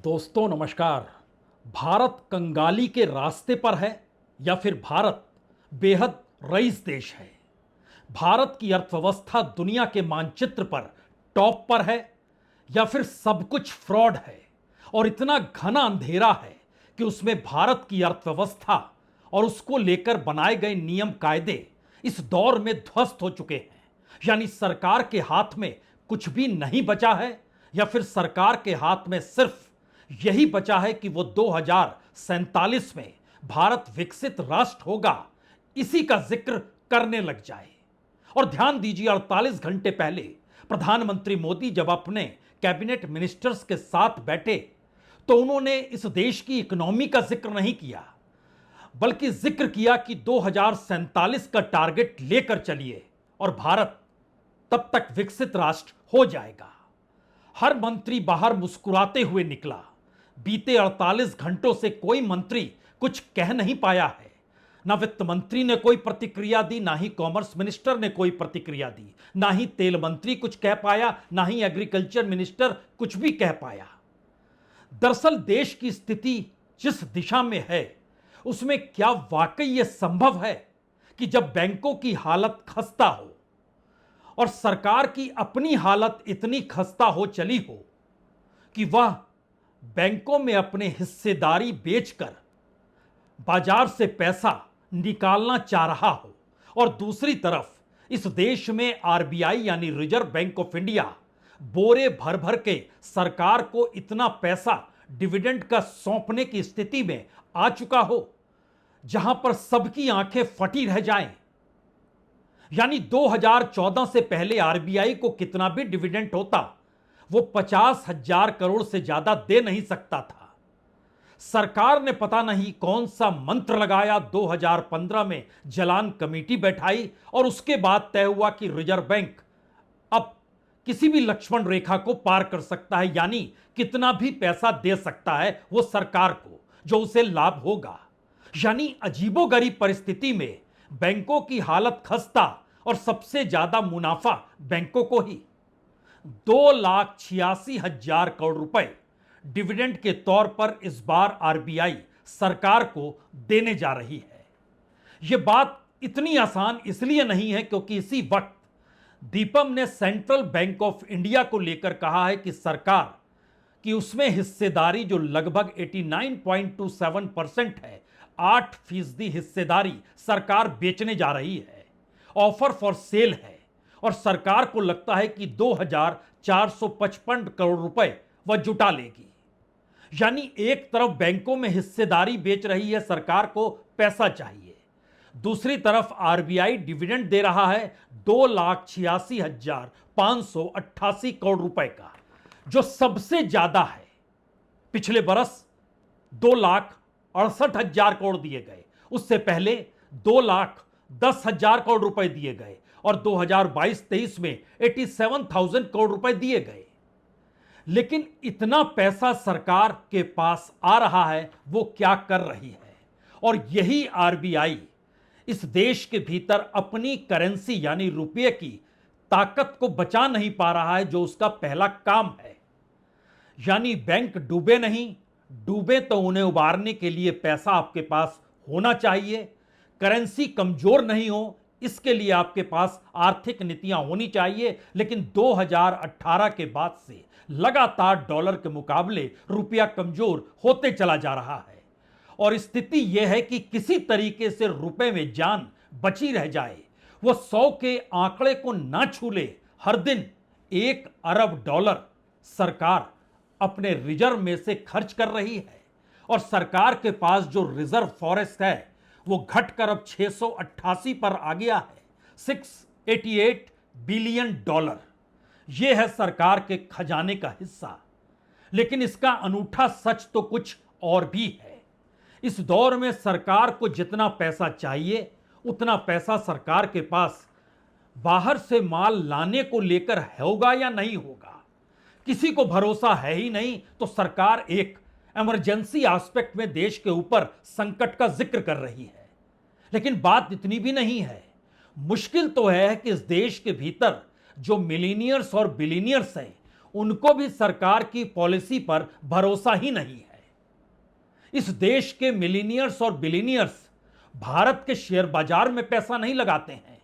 दोस्तों नमस्कार। भारत कंगाली के रास्ते पर है या फिर भारत बेहद रईस देश है। भारत की अर्थव्यवस्था दुनिया के मानचित्र पर टॉप पर है या फिर सब कुछ फ्रॉड है और इतना घना अंधेरा है कि उसमें भारत की अर्थव्यवस्था और उसको लेकर बनाए गए नियम कायदे इस दौर में ध्वस्त हो चुके हैं। यानी सरकार के हाथ में कुछ भी नहीं बचा है या फिर सरकार के हाथ में सिर्फ यही बचा है कि वो 2047 में भारत विकसित राष्ट्र होगा, इसी का जिक्र करने लग जाए। और ध्यान दीजिए, 48 घंटे पहले प्रधानमंत्री मोदी जब अपने कैबिनेट मिनिस्टर्स के साथ बैठे तो उन्होंने इस देश की इकोनॉमी का जिक्र नहीं किया, बल्कि जिक्र किया कि 2047 का टारगेट लेकर चलिए और भारत तब तक विकसित राष्ट्र हो जाएगा। हर मंत्री बाहर मुस्कुराते हुए निकला। बीते 48 घंटों से कोई मंत्री कुछ कह नहीं पाया है। ना वित्त मंत्री ने कोई प्रतिक्रिया दी, ना ही कॉमर्स मिनिस्टर ने कोई प्रतिक्रिया दी, ना ही तेल मंत्री कुछ कह पाया, ना ही एग्रीकल्चर मिनिस्टर कुछ भी कह पाया। दरअसल देश की स्थिति जिस दिशा में है उसमें क्या वाकई यह संभव है कि जब बैंकों की हालत खस्ता हो और सरकार की अपनी हालत इतनी खस्ता हो चली हो कि वह बैंकों में अपने हिस्सेदारी बेचकर बाजार से पैसा निकालना चाह रहा हो और दूसरी तरफ इस देश में आरबीआई यानी रिजर्व बैंक ऑफ इंडिया बोरे भर भर के सरकार को इतना पैसा डिविडेंड का सौंपने की स्थिति में आ चुका हो जहां पर सबकी आंखें फटी रह जाएं। यानी 2014 से पहले आरबीआई को कितना भी डिविडेंड होता वो 50,000 करोड़ से ज्यादा दे नहीं सकता था। सरकार ने पता नहीं कौन सा मंत्र लगाया, 2015 में जलान कमेटी बैठाई और उसके बाद तय हुआ कि रिजर्व बैंक अब किसी भी लक्ष्मण रेखा को पार कर सकता है, यानी कितना भी पैसा दे सकता है वो सरकार को जो उसे लाभ होगा। यानी अजीबोगरीब परिस्थिति में बैंकों की हालत खस्ता और सबसे ज्यादा मुनाफा बैंकों को ही। 2,86,000 करोड़ रुपए डिविडेंड के तौर पर इस बार आरबीआई सरकार को देने जा रही है। यह बात इतनी आसान इसलिए नहीं है क्योंकि इसी वक्त दीपम ने सेंट्रल बैंक ऑफ इंडिया को लेकर कहा है कि सरकार की उसमें हिस्सेदारी जो लगभग 89.27% है, 8% हिस्सेदारी सरकार बेचने जा रही है। ऑफर फॉर सेल है और सरकार को लगता है कि 2,455 करोड़ रुपए वह जुटा लेगी। यानी एक तरफ बैंकों में हिस्सेदारी बेच रही है, सरकार को पैसा चाहिए, दूसरी तरफ आरबीआई डिविडेंड दे रहा है 2,86,588 करोड़ रुपए का, जो सबसे ज्यादा है। पिछले बरस 2,68,000 करोड़ दिए गए, उससे पहले 2,10,000 करोड़ रुपए दिए गए और 2022-23 में 87,000 करोड़ रुपए दिए गए। लेकिन इतना पैसा सरकार के पास आ रहा है, वो क्या कर रही है? और यही आरबीआई इस देश के भीतर अपनी करेंसी यानी रुपये की ताकत को बचा नहीं पा रहा है, जो उसका पहला काम है। यानी बैंक डूबे नहीं, डूबे तो उन्हें उबारने के लिए पैसा आपके पास होना चाहिए। करेंसी कमजोर नहीं हो, इसके लिए आपके पास आर्थिक नीतियां होनी चाहिए। लेकिन 2018 के बाद से लगातार डॉलर के मुकाबले रुपया कमजोर होते चला जा रहा है और स्थिति यह है कि किसी तरीके से रुपए में जान बची रह जाए, वो 100 के आंकड़े को ना छू ले। हर दिन 1 अरब डॉलर सरकार अपने रिजर्व में से खर्च कर रही है और सरकार के पास जो रिजर्व फॉरेस्ट है वो घटकर अब 688 पर आ गया है। 688 बिलियन डॉलर, यह है सरकार के खजाने का हिस्सा। लेकिन इसका अनूठा सच तो कुछ और भी है। इस दौर में सरकार को जितना पैसा चाहिए उतना पैसा सरकार के पास बाहर से माल लाने को लेकर होगा या नहीं होगा, किसी को भरोसा है ही नहीं। तो सरकार एक इमरजेंसी एस्पेक्ट में देश के ऊपर संकट का जिक्र कर रही है। लेकिन बात इतनी भी नहीं है। मुश्किल तो है कि इस देश के भीतर जो मिलीनियर्स और बिलीनियर्स हैं उनको भी सरकार की पॉलिसी पर भरोसा ही नहीं है। इस देश के मिलीनियर्स और बिलीनियर्स भारत के शेयर बाजार में पैसा नहीं लगाते हैं,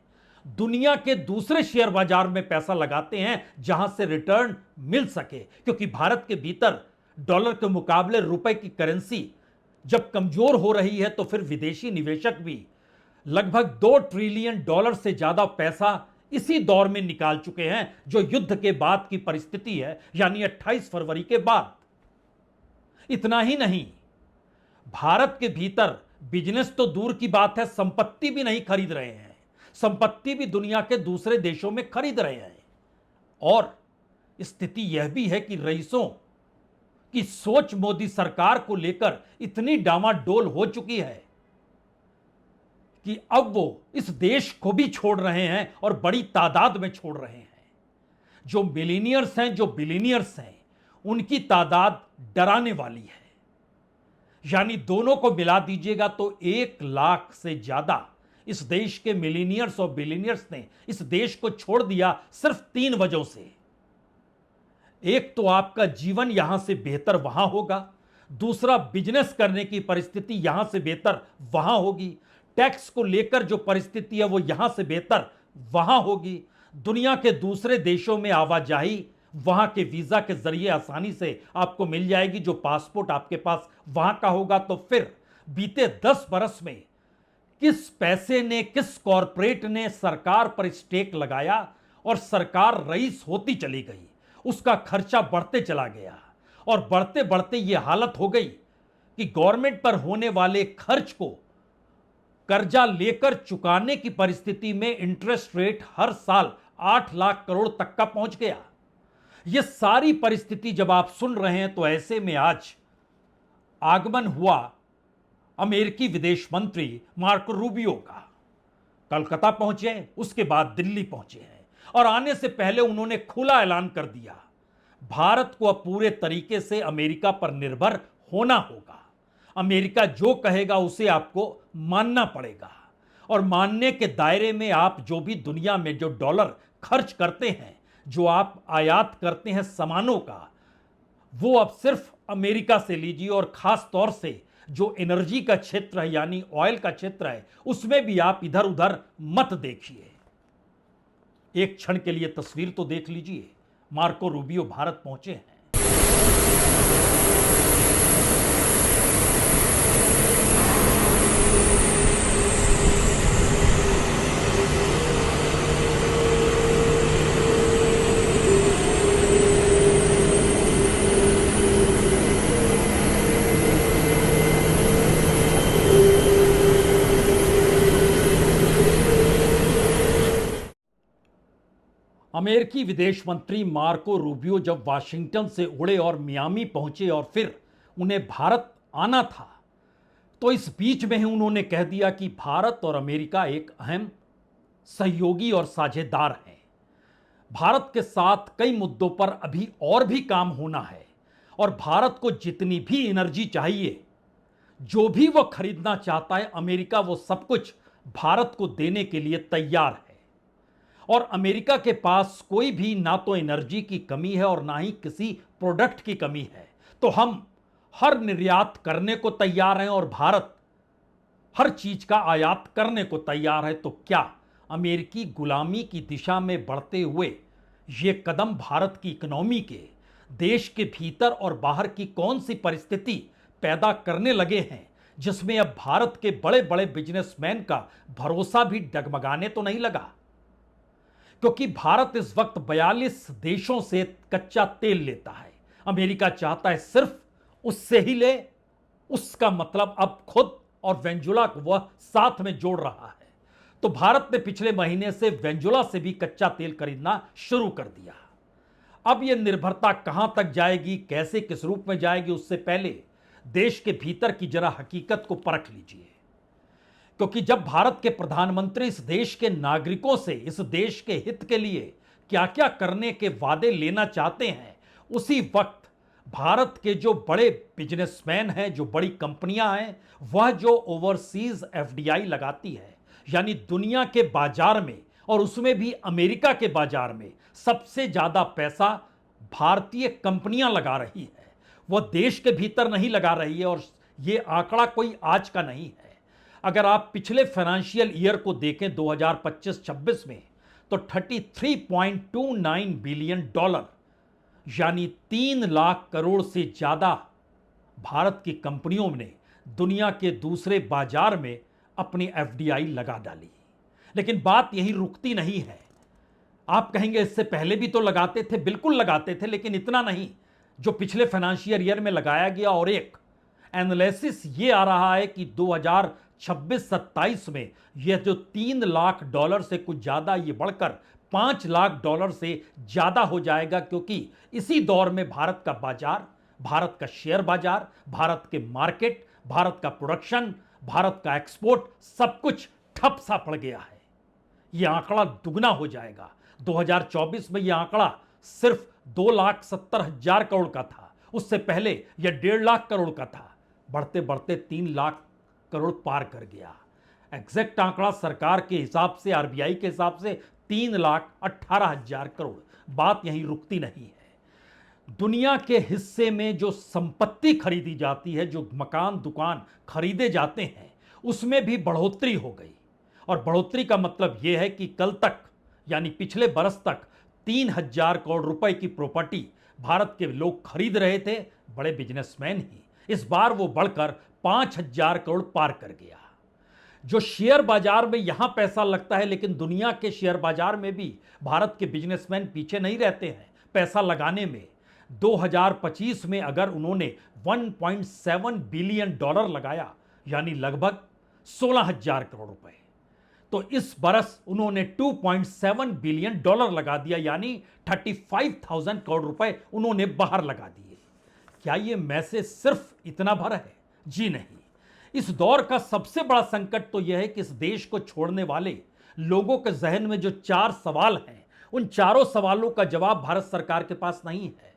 दुनिया के दूसरे शेयर बाजार में पैसा लगाते हैं जहां से रिटर्न मिल सके, क्योंकि भारत के भीतर डॉलर के मुकाबले रुपए की करेंसी जब कमजोर हो रही है तो फिर विदेशी निवेशक भी लगभग $2 ट्रिलियन से ज्यादा पैसा इसी दौर में निकाल चुके हैं, जो युद्ध के बाद की परिस्थिति है, यानी 28 फरवरी के बाद। इतना ही नहीं, भारत के भीतर बिजनेस तो दूर की बात है, संपत्ति भी नहीं खरीद रहे हैं, संपत्ति भी दुनिया के दूसरे देशों में खरीद रहे हैं। और स्थिति यह भी है कि रईसों की सोच मोदी सरकार को लेकर इतनी डामाडोल हो चुकी है कि अब वो इस देश को भी छोड़ रहे हैं और बड़ी तादाद में छोड़ रहे हैं। जो मिलीनियर्स हैं, जो बिलीनियर्स हैं, उनकी तादाद डराने वाली है। यानी दोनों को मिला दीजिएगा तो 1 लाख से ज्यादा इस देश के मिलीनियर्स और बिलीनियर्स ने इस देश को छोड़ दिया सिर्फ 3 वजहों से। एक तो आपका जीवन यहां से बेहतर वहां होगा, दूसरा बिजनेस करने की परिस्थिति यहां से बेहतर वहां होगी, टैक्स को लेकर जो परिस्थिति है वो यहां से बेहतर वहां होगी, दुनिया के दूसरे देशों में आवाजाही वहां के वीजा के जरिए आसानी से आपको मिल जाएगी, जो पासपोर्ट आपके पास वहां का होगा। तो फिर बीते 10 बरस में किस पैसे ने, किस कॉरपोरेट ने सरकार पर स्टेक लगाया और सरकार रईस होती चली गई, उसका खर्चा बढ़ते चला गया और बढ़ते बढ़ते यह हालत हो गई कि गवर्नमेंट पर होने वाले खर्च को कर्जा लेकर चुकाने की परिस्थिति में इंटरेस्ट रेट हर साल 8 लाख करोड़ तक का पहुंच गया। यह सारी परिस्थिति जब आप सुन रहे हैं तो ऐसे में आज आगमन हुआ अमेरिकी विदेश मंत्री मार्को रूबियो का। कलकत्ता पहुंचे, उसके बाद दिल्ली पहुंचे हैं और आने से पहले उन्होंने खुला ऐलान कर दिया, भारत को अब पूरे तरीके से अमेरिका पर निर्भर होना होगा। अमेरिका जो कहेगा उसे आपको मानना पड़ेगा और मानने के दायरे में आप जो भी दुनिया में जो डॉलर खर्च करते हैं, जो आप आयात करते हैं सामानों का, वो अब सिर्फ अमेरिका से लीजिए। और खास तौर से जो एनर्जी का क्षेत्र है, यानी ऑयल का क्षेत्र है, उसमें भी आप इधर उधर मत देखिए। एक क्षण के लिए तस्वीर तो देख लीजिए, मार्को रूबियो भारत पहुंचे हैं। अमेरिकी विदेश मंत्री मार्को रूबियो जब वाशिंगटन से उड़े और मियामी पहुंचे और फिर उन्हें भारत आना था, तो इस बीच में ही उन्होंने कह दिया कि भारत और अमेरिका एक अहम सहयोगी और साझेदार हैं। भारत के साथ कई मुद्दों पर अभी और भी काम होना है और भारत को जितनी भी एनर्जी चाहिए, जो भी वो खरीदना चाहता है, अमेरिका वो सब कुछ भारत को देने के लिए तैयार है। और अमेरिका के पास कोई भी ना तो एनर्जी की कमी है और ना ही किसी प्रोडक्ट की कमी है, तो हम हर निर्यात करने को तैयार हैं और भारत हर चीज का आयात करने को तैयार है। तो क्या अमेरिकी गुलामी की दिशा में बढ़ते हुए ये कदम भारत की इकोनॉमी के, देश के भीतर और बाहर की कौन सी परिस्थिति पैदा करने लगे हैं, जिसमें अब भारत के बड़े बड़े बिजनेसमैन का भरोसा भी डगमगाने तो नहीं लगा? क्योंकि भारत इस वक्त 42 देशों से कच्चा तेल लेता है, अमेरिका चाहता है सिर्फ उससे ही ले। उसका मतलब अब खुद और वेनेजुएला को वह साथ में जोड़ रहा है। तो भारत ने पिछले महीने से वेनेजुएला से भी कच्चा तेल खरीदना शुरू कर दिया। अब यह निर्भरता कहां तक जाएगी, कैसे, किस रूप में जाएगी, उससे पहले देश के भीतर की जरा हकीकत को परख लीजिए। क्योंकि जब भारत के प्रधानमंत्री इस देश के नागरिकों से इस देश के हित के लिए क्या क्या करने के वादे लेना चाहते हैं, उसी वक्त भारत के जो बड़े बिजनेसमैन हैं, जो बड़ी कंपनियां हैं, वह जो ओवरसीज एफडीआई लगाती है, यानी दुनिया के बाजार में और उसमें भी अमेरिका के बाजार में सबसे ज्यादा पैसा भारतीय कंपनियां लगा रही है, वह देश के भीतर नहीं लगा रही है। और यह आंकड़ा कोई आज का नहीं है। अगर आप पिछले फाइनेंशियल ईयर को देखें 2025-26 में, तो 33.29 बिलियन डॉलर यानी 3 लाख करोड़ से ज्यादा भारत की कंपनियों ने दुनिया के दूसरे बाजार में अपनी एफडीआई लगा डाली। लेकिन बात यही रुकती नहीं है। आप कहेंगे इससे पहले भी तो लगाते थे, बिल्कुल लगाते थे, लेकिन इतना नहीं जो पिछले फाइनेंशियल ईयर में लगाया गया। और एक एनालिसिस ये आ रहा है कि 2026-27 में यह जो 3 लाख डॉलर से कुछ ज्यादा, ये बढ़कर 5 लाख डॉलर से ज्यादा हो जाएगा, क्योंकि इसी दौर में भारत का बाजार, भारत का शेयर बाजार, भारत के मार्केट, भारत का प्रोडक्शन, भारत का एक्सपोर्ट, सब कुछ ठप सा पड़ गया है। यह आंकड़ा दुगना हो जाएगा। 2024 में यह आंकड़ा सिर्फ 2,70,000 करोड़ का था, उससे पहले यह 1.5 लाख करोड़ का था, बढ़ते बढ़ते 3 लाख करोड़ पार कर गया। एग्जैक्ट आंकड़ा सरकार के हिसाब से, आरबीआई के हिसाब से 3,18,000 करोड़। बात यहीं रुकती नहीं है। दुनिया के हिस्से में जो संपत्ति खरीदी जाती है, जो मकान दुकान खरीदे जाते हैं, उसमें भी बढ़ोतरी हो गई। और बढ़ोतरी का मतलब यह है कि कल तक यानी पिछले बरस तक 3,000 करोड़ रुपए की प्रॉपर्टी भारत के लोग खरीद रहे थे, बड़े बिजनेसमैन ही। इस बार वो बढ़कर 5,000 करोड़ पार कर गया। जो शेयर बाजार में यहां पैसा लगता है, लेकिन दुनिया के शेयर बाजार में भी भारत के बिजनेसमैन पीछे नहीं रहते हैं पैसा लगाने में। 2025 में अगर उन्होंने 1.7 बिलियन डॉलर लगाया, यानी लगभग 16,000 करोड़ रुपए, तो इस बरस उन्होंने 2.7 बिलियन डॉलर लगा दिया, यानी 35,000 करोड़ रुपए उन्होंने बाहर लगा दिए। क्या यह मैसेज सिर्फ इतना भर है? जी नहीं। इस दौर का सबसे बड़ा संकट तो यह है कि इस देश को छोड़ने वाले लोगों के जहन में जो 4 सवाल हैं, उन चारों सवालों का जवाब भारत सरकार के पास नहीं है।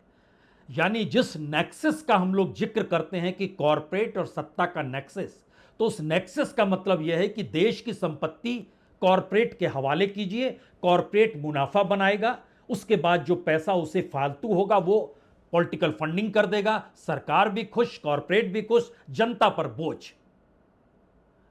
यानी जिस नेक्सस का हम लोग जिक्र करते हैं कि कॉरपोरेट और सत्ता का नेक्सस, तो उस नेक्सस का मतलब यह है कि देश की संपत्ति कॉरपोरेट के हवाले कीजिए, कॉरपोरेट मुनाफा बनाएगा, उसके बाद जो पैसा उसे फालतू होगा वो पॉलिटिकल फंडिंग कर देगा, सरकार भी खुश, कॉरपोरेट भी खुश, जनता पर बोझ।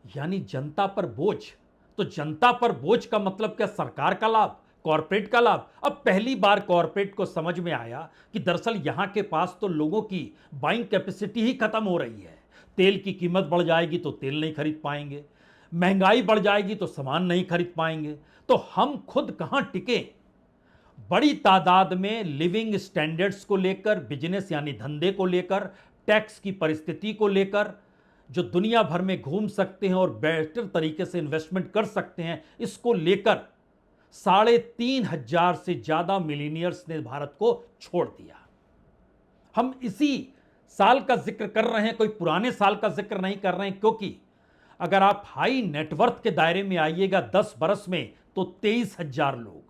यानी जनता पर बोझ, तो जनता पर बोझ का मतलब क्या? सरकार का लाभ, कॉरपोरेट का लाभ। अब पहली बार कॉरपोरेट को समझ में आया कि दरअसल यहां के पास तो लोगों की बाइंग कैपेसिटी ही खत्म हो रही है। तेल की कीमत बढ़ जाएगी तो तेल नहीं खरीद पाएंगे, महंगाई बढ़ जाएगी तो सामान नहीं खरीद पाएंगे, तो हम खुद कहां टिके। बड़ी तादाद में लिविंग स्टैंडर्ड्स को लेकर, बिजनेस यानी धंधे को लेकर, टैक्स की परिस्थिति को लेकर, जो दुनिया भर में घूम सकते हैं और बेहतर तरीके से इन्वेस्टमेंट कर सकते हैं, इसको लेकर 3,500 से ज्यादा मिलीनियर्स ने भारत को छोड़ दिया। हम इसी साल का जिक्र कर रहे हैं, कोई पुराने साल का जिक्र नहीं कर रहे हैं, क्योंकि अगर आप हाई नेटवर्थ के दायरे में आइएगा 10 बरस में तो 23,000 लोग,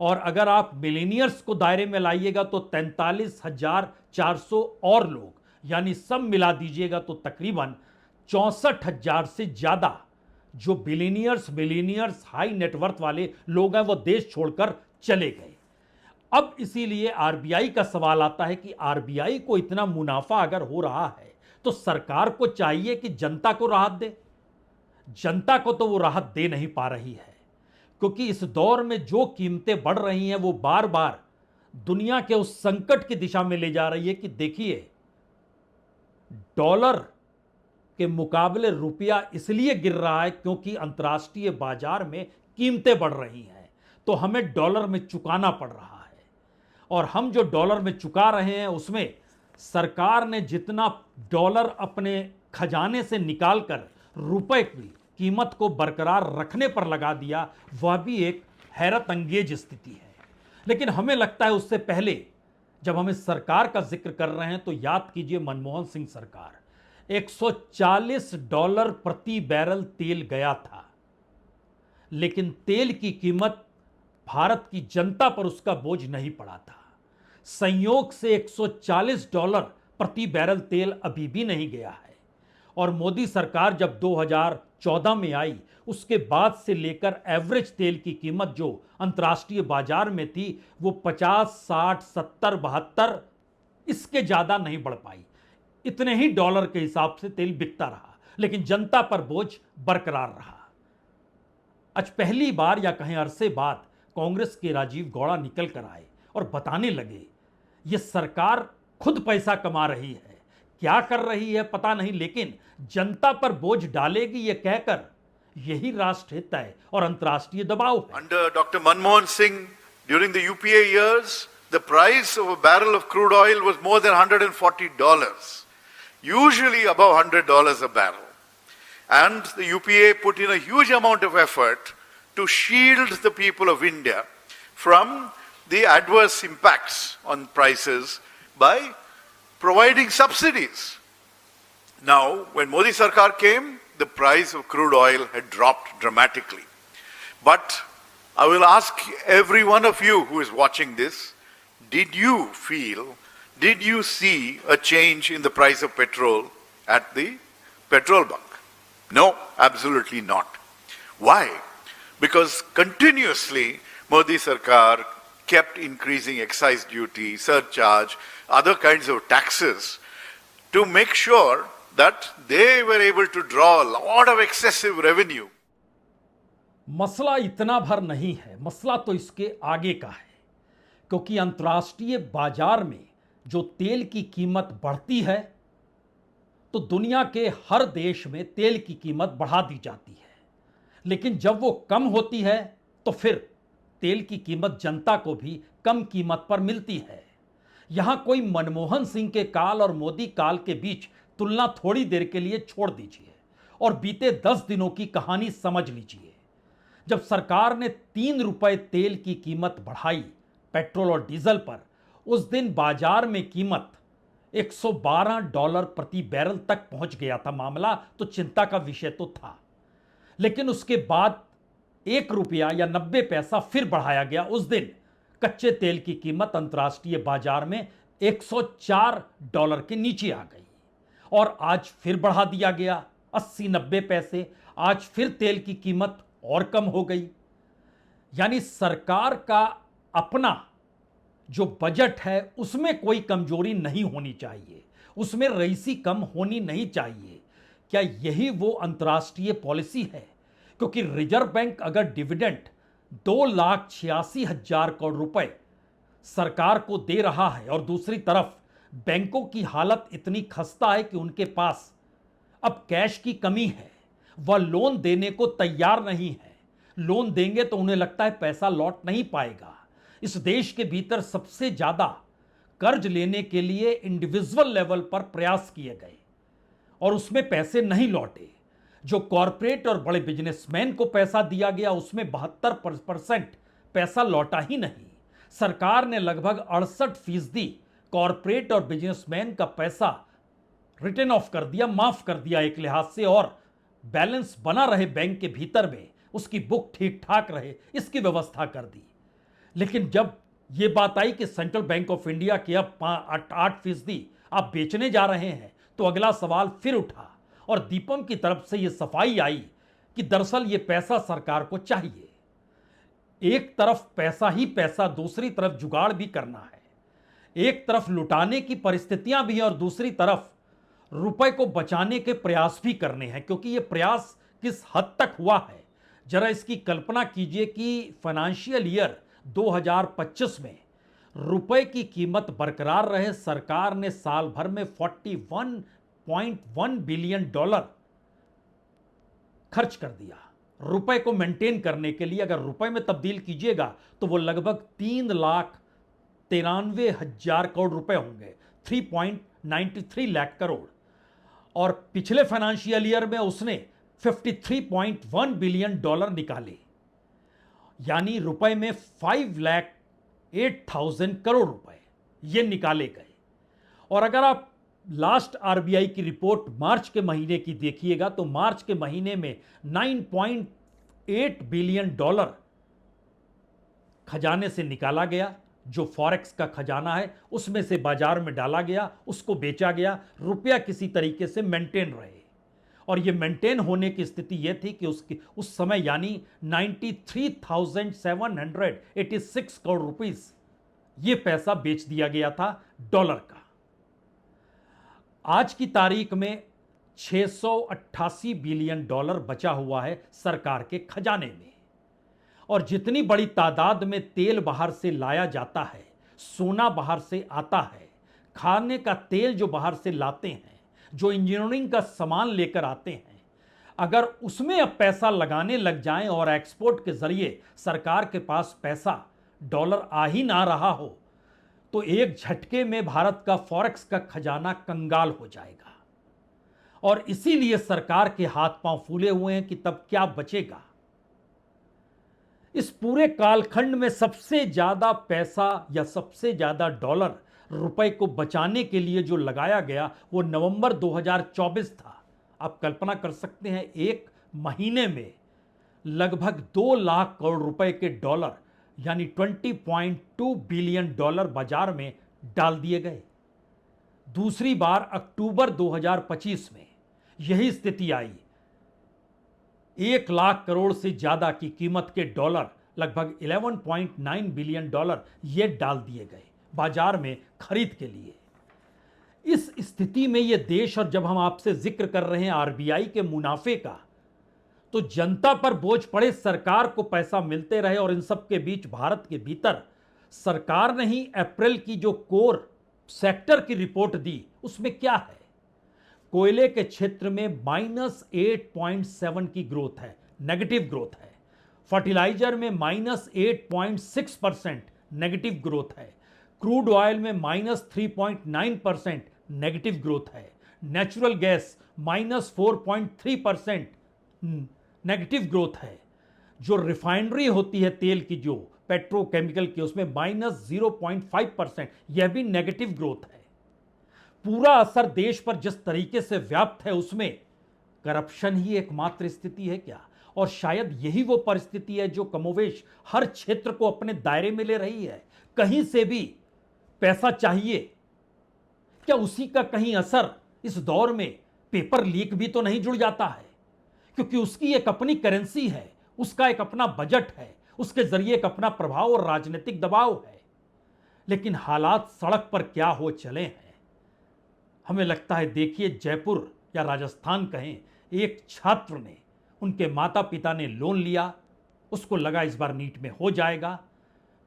और अगर आप मिलीनियर्स को दायरे में लाइएगा तो 43,400 और लोग, यानी सब मिला दीजिएगा तो तकरीबन 64,000 से ज्यादा जो बिलीनियर्स, मिलीनियर्स, हाई नेटवर्थ वाले लोग हैं, वो देश छोड़कर चले गए। अब इसीलिए आरबीआई का सवाल आता है कि आरबीआई को इतना मुनाफा अगर हो रहा है तो सरकार को चाहिए कि जनता को राहत दे। जनता को तो वो राहत दे नहीं पा रही है, क्योंकि इस दौर में जो कीमतें बढ़ रही हैं वो बार बार दुनिया के उस संकट की दिशा में ले जा रही है कि देखिए, डॉलर के मुकाबले रुपया इसलिए गिर रहा है क्योंकि अंतर्राष्ट्रीय बाजार में कीमतें बढ़ रही हैं, तो हमें डॉलर में चुकाना पड़ रहा है। और हम जो डॉलर में चुका रहे हैं उसमें सरकार ने जितना डॉलर अपने खजाने से निकालकर रुपए की कीमत को बरकरार रखने पर लगा दिया, वह भी एक हैरत अंगेज स्थिति है। लेकिन हमें लगता है उससे पहले जब हम इस सरकार का जिक्र कर रहे हैं तो याद कीजिए मनमोहन सिंह सरकार, $140 प्रति बैरल तेल गया था, लेकिन तेल की कीमत भारत की जनता पर उसका बोझ नहीं पड़ा था। संयोग से $140 प्रति बैरल तेल अभी भी नहीं गया है, और मोदी सरकार जब 2014 में आई उसके बाद से लेकर एवरेज तेल की कीमत जो अंतर्राष्ट्रीय बाजार में थी वो 50, 60, 70, 72 इसके ज़्यादा नहीं बढ़ पाई। इतने ही डॉलर के हिसाब से तेल बिकता रहा, लेकिन जनता पर बोझ बरकरार रहा। आज पहली बार या कहें अरसे बाद कांग्रेस के राजीव गौड़ा निकल कर आए और बताने लगे ये सरकार खुद पैसा कमा रही है, क्या कर रही है पता नहीं, लेकिन जनता पर बोझ डालेगी ये कहकर यही राष्ट्र हित है और अंतर्राष्ट्रीय दबाव है। Under Dr. Manmohan Singh, during the UPA years, the price of a barrel of crude oil was more than $140, usually above $100 a barrel. And the UPA put in a huge amount of effort to shield the people of India from the adverse impacts on prices by providing subsidies. Now, when Modi Sarkar came, the price of crude oil had dropped dramatically. But I will ask every one of you who is watching this, did you see a change in the price of petrol at the petrol bunk? No, absolutely not. Why? Because continuously Modi Sarkar kept increasing excise duty, surcharge, other kinds of taxes to make sure that they were able to draw a lot of excessive revenue. मसला इतना भर नहीं है, मसला तो इसके आगे का है, क्योंकि अंतर्राष्ट्रीय बाजार में जो तेल की कीमत बढ़ती है तो दुनिया के हर देश में तेल की कीमत बढ़ा दी जाती है, लेकिन जब वो कम होती है तो फिर तेल की कीमत जनता को भी कम कीमत पर मिलती है। यहां कोई मनमोहन सिंह के काल और मोदी काल के बीच तुलना थोड़ी देर के लिए छोड़ दीजिए और बीते 10 दिनों की कहानी समझ लीजिए। जब सरकार ने 3 रुपए तेल की कीमत बढ़ाई पेट्रोल और डीजल पर, उस दिन बाजार में कीमत $112 प्रति बैरल तक पहुंच गया था। मामला तो चिंता का विषय तो था, लेकिन उसके बाद 1 रुपया या 90 पैसा फिर बढ़ाया गया। उस दिन कच्चे तेल की कीमत अंतर्राष्ट्रीय बाजार में $104 के नीचे आ गई और आज फिर बढ़ा दिया गया 80-90 पैसे। आज फिर तेल की कीमत और कम हो गई। यानी सरकार का अपना जो बजट है उसमें कोई कमजोरी नहीं होनी चाहिए, उसमें रईसी कम होनी नहीं चाहिए। क्या यही वो अंतर्राष्ट्रीय पॉलिसी है? क्योंकि रिजर्व बैंक अगर डिविडेंड 2,86,000 करोड़ रुपए सरकार को दे रहा है और दूसरी तरफ बैंकों की हालत इतनी खस्ता है कि उनके पास अब कैश की कमी है, वह लोन देने को तैयार नहीं है। लोन देंगे तो उन्हें लगता है पैसा लौट नहीं पाएगा। इस देश के भीतर सबसे ज्यादा कर्ज लेने के लिए इंडिविजुअल लेवल पर प्रयास किए गए और उसमें पैसे नहीं लौटे। जो कॉरपोरेट और बड़े बिजनेसमैन को पैसा दिया गया उसमें 72% पैसा लौटा ही नहीं। सरकार ने लगभग 68% कॉरपोरेट और बिजनेसमैन का पैसा रिटर्न ऑफ कर दिया, माफ कर दिया एक लिहाज से, और बैलेंस बना रहे बैंक के भीतर में, उसकी बुक ठीक ठाक रहे, इसकी व्यवस्था कर दी। लेकिन जब यह बात आई कि सेंट्रल बैंक ऑफ इंडिया के अब 8% आप बेचने जा रहे हैं, तो अगला सवाल फिर उठा और दीपम की तरफ से यह सफाई आई कि दरअसल यह पैसा सरकार को चाहिए। एक तरफ पैसा ही पैसा, दूसरी तरफ जुगाड़ भी करना है। एक तरफ लुटाने की परिस्थितियां भी हैं और दूसरी तरफ रुपए को बचाने के प्रयास भी करने हैं। क्योंकि यह प्रयास किस हद तक हुआ है, जरा इसकी कल्पना कीजिए कि फाइनेंशियल ईयर 2025 में रुपए की कीमत बरकरार रहे, सरकार ने साल भर में $41.1 बिलियन खर्च कर दिया रुपए को मेंटेन करने के लिए। अगर रुपए में तब्दील कीजिएगा तो वो लगभग 3,93,000 करोड़ रुपए होंगे, 3.93 लाख करोड़। और पिछले फाइनेंशियल ईयर में उसने $53.1 बिलियन निकाले, यानी रुपए में 5,08,000 करोड़ रुपए ये निकाले गए। और अगर आप लास्ट आरबीआई की रिपोर्ट मार्च के महीने की देखिएगा तो मार्च के महीने में $9.8 बिलियन खजाने से निकाला गया। जो फॉरेक्स का खजाना है उसमें से बाजार में डाला गया, उसको बेचा गया, रुपया किसी तरीके से मेंटेन रहे। और ये मेंटेन होने की स्थिति यह थी कि उसकी उस समय यानी 93,786 करोड़ रुपीस ये पैसा बेच दिया गया था डॉलर का। आज की तारीख में 688 बिलियन डॉलर बचा हुआ है सरकार के खजाने में। और जितनी बड़ी तादाद में तेल बाहर से लाया जाता है, सोना बाहर से आता है, खाने का तेल जो बाहर से लाते हैं, जो इंजीनियरिंग का सामान लेकर आते हैं, अगर उसमें अब पैसा लगाने लग जाएं और एक्सपोर्ट के जरिए सरकार के पास पैसा डॉलर आ ही ना रहा हो, तो एक झटके में भारत का फॉरेक्स का खजाना कंगाल हो जाएगा। और इसीलिए सरकार के हाथ पांव फूले हुए हैं कि तब क्या बचेगा। इस पूरे कालखंड में सबसे ज्यादा पैसा या सबसे ज्यादा डॉलर रुपए को बचाने के लिए जो लगाया गया वो नवंबर 2024 था। आप कल्पना कर सकते हैं, एक महीने में लगभग 2 लाख करोड़ रुपए के डॉलर यानी 20.2 बिलियन डॉलर बाजार में डाल दिए गए। दूसरी बार अक्टूबर 2025 में यही स्थिति आई। 1 लाख करोड़ से ज्यादा की कीमत के डॉलर लगभग 11.9 बिलियन डॉलर ये डाल दिए गए बाजार में खरीद के लिए। इस स्थिति में ये देश, और जब हम आपसे जिक्र कर रहे हैं आरबीआई के मुनाफे का, तो जनता पर बोझ पड़े, सरकार को पैसा मिलते रहे। और इन सब के बीच भारत के भीतर सरकार ने ही अप्रैल की जो कोर सेक्टर की रिपोर्ट दी उसमें क्या है, कोयले के क्षेत्र में -8.7 की ग्रोथ है, नेगेटिव ग्रोथ है। फर्टिलाइजर में -8.6% नेगेटिव ग्रोथ है। क्रूड ऑयल में -3.9% नेगेटिव ग्रोथ है। नेचुरल गैस -4.3% नेगेटिव ग्रोथ है। जो रिफाइनरी होती है तेल की, जो पेट्रोकेमिकल की, उसमें -0.5% यह भी नेगेटिव ग्रोथ है। पूरा असर देश पर जिस तरीके से व्याप्त है उसमें करप्शन ही एकमात्र स्थिति है क्या? और शायद यही वो परिस्थिति है जो कमोवेश हर क्षेत्र को अपने दायरे में ले रही है। कहीं से भी पैसा चाहिए, क्या उसी का कहीं असर इस दौर में पेपर लीक भी तो नहीं जुड़ जाता है? क्योंकि उसकी एक अपनी करेंसी है, उसका एक अपना बजट है, उसके जरिए एक अपना प्रभाव और राजनीतिक दबाव है। लेकिन हालात सड़क पर क्या हो चले हैं, हमें लगता है। देखिए, जयपुर या राजस्थान कहें, एक छात्र ने, उनके माता पिता ने लोन लिया, उसको लगा इस बार नीट में हो जाएगा।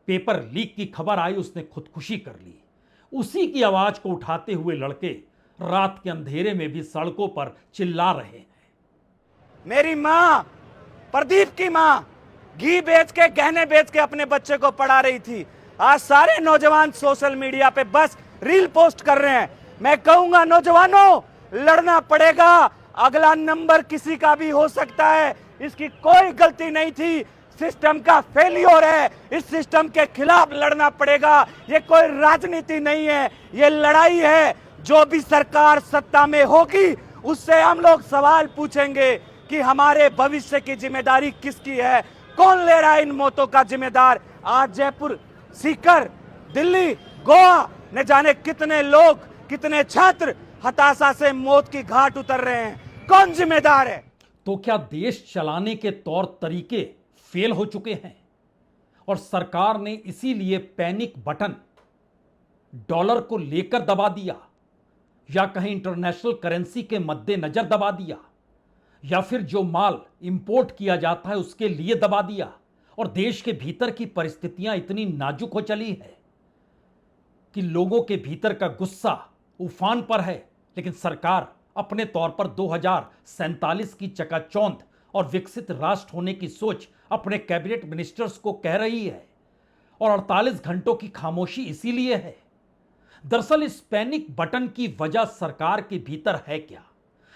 पेपर लीक की खबर आई, उसने खुदकुशी कर ली। उसी की आवाज को उठाते हुए लड़के रात के अंधेरे में भी सड़कों पर चिल्ला रहे हैं। मेरी माँ, प्रदीप की माँ, घी बेच के, गहने बेच के अपने बच्चे को पढ़ा रही थी। आज सारे नौजवान सोशल मीडिया पे बस रील पोस्ट कर रहे हैं। मैं कहूंगा नौजवानों, लड़ना पड़ेगा। अगला नंबर किसी का भी हो सकता है। इसकी कोई गलती नहीं थी, सिस्टम का फेलियर है। इस सिस्टम के खिलाफ लड़ना पड़ेगा। ये कोई राजनीति नहीं है, ये लड़ाई है। जो भी सरकार सत्ता में होगी उससे हम लोग सवाल पूछेंगे कि हमारे भविष्य की जिम्मेदारी किसकी है, कौन ले रहा है इन मौतों का जिम्मेदार। आज जयपुर, सीकर, दिल्ली, गोवा, न जाने कितने लोग, कितने छात्र हताशा से मौत की घाट उतर रहे हैं। कौन जिम्मेदार है? तो क्या देश चलाने के तौर तरीके फेल हो चुके हैं और सरकार ने इसीलिए पैनिक बटन डॉलर को लेकर दबा दिया, या कहीं इंटरनेशनल करेंसी के मद्देनजर दबा दिया, या फिर जो माल इंपोर्ट किया जाता है उसके लिए दबा दिया? और देश के भीतर की परिस्थितियां इतनी नाजुक हो चली है कि लोगों के भीतर का गुस्सा उफान पर है। लेकिन सरकार अपने तौर पर 2047 की चकाचौंध और विकसित राष्ट्र होने की सोच अपने कैबिनेट मिनिस्टर्स को कह रही है, और 48 घंटों की खामोशी इसीलिए है। दरअसल इस पैनिक बटन की वजह सरकार के भीतर है क्या,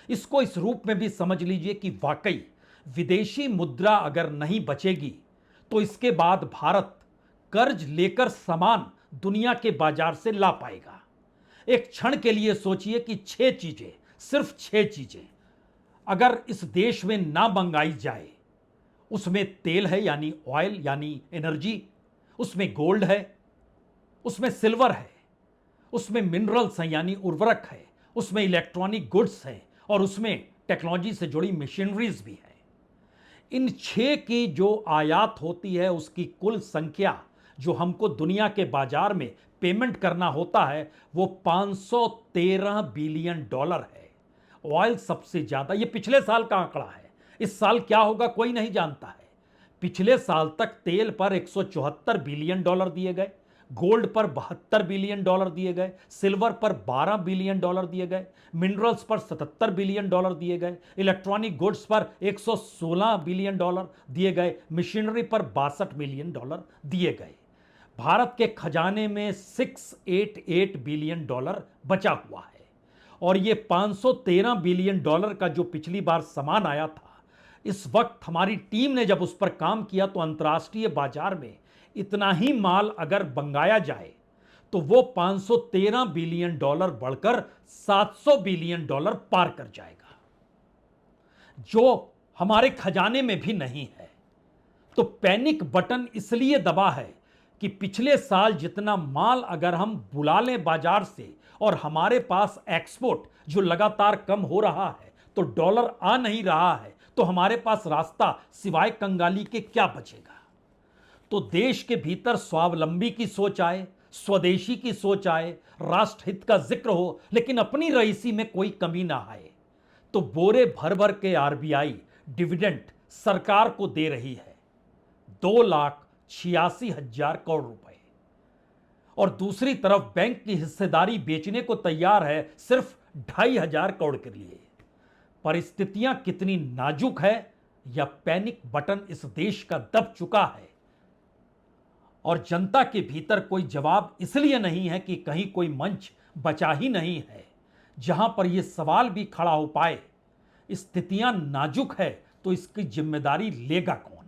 इसको इस रूप में भी समझ लीजिए कि वाकई विदेशी मुद्रा अगर नहीं बचेगी तो इसके बाद भारत कर्ज लेकर सामान दुनिया के बाजार से ला पाएगा। एक क्षण के लिए सोचिए कि 6 चीजें, सिर्फ 6 चीजें अगर इस देश में ना मंगाई जाए, उसमें तेल है यानी ऑयल यानी एनर्जी, उसमें गोल्ड है, उसमें सिल्वर है, उसमें मिनरल्स हैं यानी उर्वरक है, उसमें इलेक्ट्रॉनिक गुड्स हैं, और उसमें टेक्नोलॉजी से जुड़ी मशीनरीज भी हैं। इन 6 की जो आयात होती है उसकी कुल संख्या जो हमको दुनिया के बाजार में पेमेंट करना होता है वो 513 बिलियन डॉलर है। ऑयल सबसे ज्यादा, ये पिछले साल का आंकड़ा है, इस साल क्या होगा कोई नहीं जानता है। पिछले साल तक तेल पर 174 बिलियन डॉलर दिए गए, गोल्ड पर 72 बिलियन डॉलर दिए गए, सिल्वर पर 12 बिलियन डॉलर दिए गए, मिनरल्स पर 77 बिलियन डॉलर दिए गए, इलेक्ट्रॉनिक गुड्स पर 116 बिलियन डॉलर दिए गए, मशीनरी पर 62 बिलियन डॉलर दिए गए। भारत के खजाने में 688 बिलियन डॉलर बचा हुआ है और ये 513 बिलियन डॉलर का जो पिछली बार सामान आया था, इस वक्त हमारी टीम ने जब उस पर काम किया तो अंतर्राष्ट्रीय बाजार में इतना ही माल अगर मंगाया जाए तो वो 513 बिलियन डॉलर बढ़कर 700 बिलियन डॉलर पार कर जाएगा, जो हमारे खजाने में भी नहीं है। तो पैनिक बटन इसलिए दबा है कि पिछले साल जितना माल अगर हम बुला लें बाजार से और हमारे पास एक्सपोर्ट जो लगातार कम हो रहा है तो डॉलर आ नहीं रहा है, तो हमारे पास रास्ता सिवाय कंगाली के क्या बचेगा। तो देश के भीतर स्वावलंबी की सोच आए, स्वदेशी की सोच आए, राष्ट्रहित का जिक्र हो, लेकिन अपनी रईसी में कोई कमी ना आए। तो बोरे भर भर के आरबीआई डिविडेंड सरकार को दे रही है 2,86,000 करोड़ रुपए, और दूसरी तरफ बैंक की हिस्सेदारी बेचने को तैयार है सिर्फ 2,500 करोड़ के लिए। परिस्थितियां कितनी नाजुक है या पैनिक बटन इस देश का दब चुका है और जनता के भीतर कोई जवाब इसलिए नहीं है कि कहीं कोई मंच बचा ही नहीं है जहां पर यह सवाल भी खड़ा हो पाए। स्थितियां नाजुक है तो इसकी जिम्मेदारी लेगा कौन?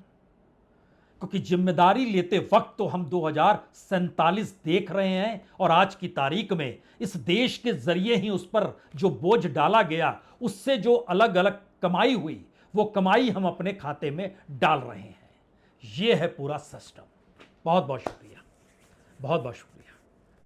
क्योंकि जिम्मेदारी लेते वक्त तो हम 2047 देख रहे हैं और आज की तारीख में इस देश के जरिए ही उस पर जो बोझ डाला गया उससे जो अलग अलग कमाई हुई वो कमाई हम अपने खाते में डाल रहे हैं। ये है पूरा सिस्टम। बहुत बहुत शुक्रिया, बहुत बहुत शुक्रिया।